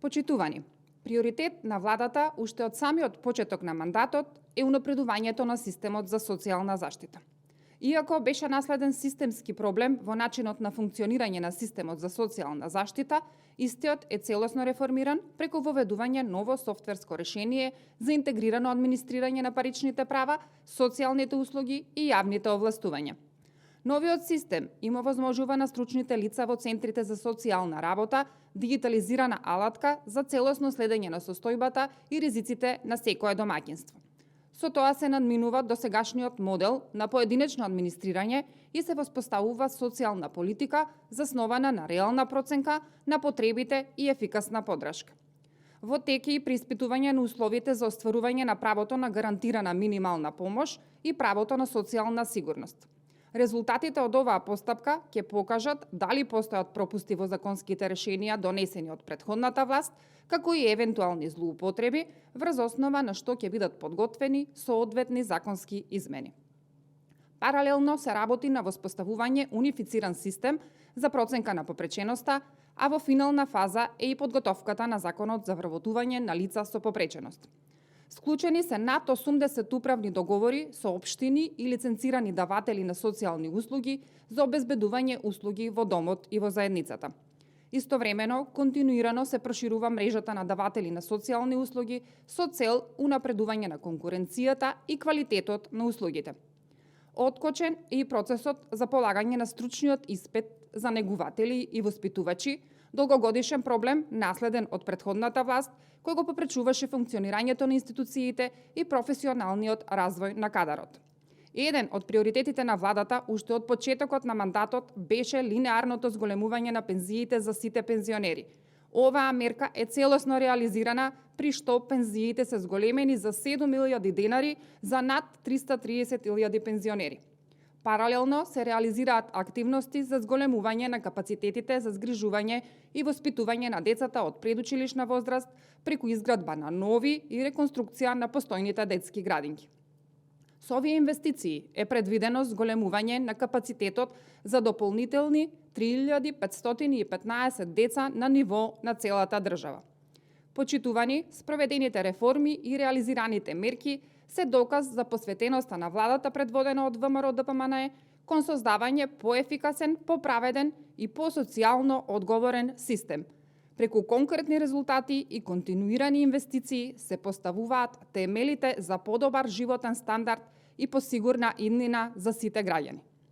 Почитувани, приоритет на владата уште од самиот почеток на мандатот е унапредувањето на системот за социјална заштита. Иако беше наследен системски проблем во начинот на функционирање на системот за социјална заштита, истиот е целосно реформиран преку воведување ново софтверско решение за интегрирано администрирање на паричните права, социјалните услуги и јавните овластувања. Новиот систем им овозможува на стручните лица во центрите за социјална работа дигитализирана алатка за целосно следење на состојбата и ризиците на секое домаќинство. Со тоа се надминува досегашниот модел на поединечно администрирање и се воспоставува социјална политика заснована на реална проценка на потребите и ефикасна поддршка. Во тек е и преиспитување на условите за остварување на правото на гарантирана минимална помош и правото на социјална сигурност. Резултатите од оваа постапка ќе покажат дали постојат пропусти во законските решенија донесени од претходната власт, како и евентуални злоупотреби, врз основа на што ќе бидат подготвени соодветни законски измени. Паралелно се работи на воспоставување унифициран систем за проценка на попреченоста, а во финална фаза е и подготовката на законот за вработување на лица со попреченост. Склучени се над 80 управни договори со општини и лиценцирани даватели на социјални услуги за обезбедување услуги во домот и во заедницата. Истовремено, континуирано се проширува мрежата на даватели на социјални услуги со цел унапредување на конкуренцијата и квалитетот на услугите. Откочен е и процесот за полагање на стручниот испит за негуватели и воспитувачи, долгогодишен проблем наследен од претходната власт, кој го попречуваше функционирањето на институциите и професионалниот развој на кадарот. Еден од приоритетите на владата уште од почетокот на мандатот беше линеарното зголемување на пензиите за сите пензионери. Оваа мерка е целосно реализирана, при што пензиите се зголемени за 7.000 денари за над 330.000 пензионери. Паралелно се реализираат активности за зголемување на капацитетите за згрижување и воспитување на децата од предучилишна возраст преку изградба на нови и реконструкција на постојните детски градинки. Со овие инвестиции е предвидено зголемување на капацитетот за дополнителни 3.515 деца на ниво на целата држава. Почитувани, спроведените реформи и реализираните мерки се доказ за посветеноста на владата предводена од ВМРО-ДПМНЕ кон создавање поефикасен, поправеден и посоцијално одговорен систем. Преку конкретни резултати и континуирани инвестиции се поставуваат темелите за подобар животен стандард и посигурна иднина за сите граѓани.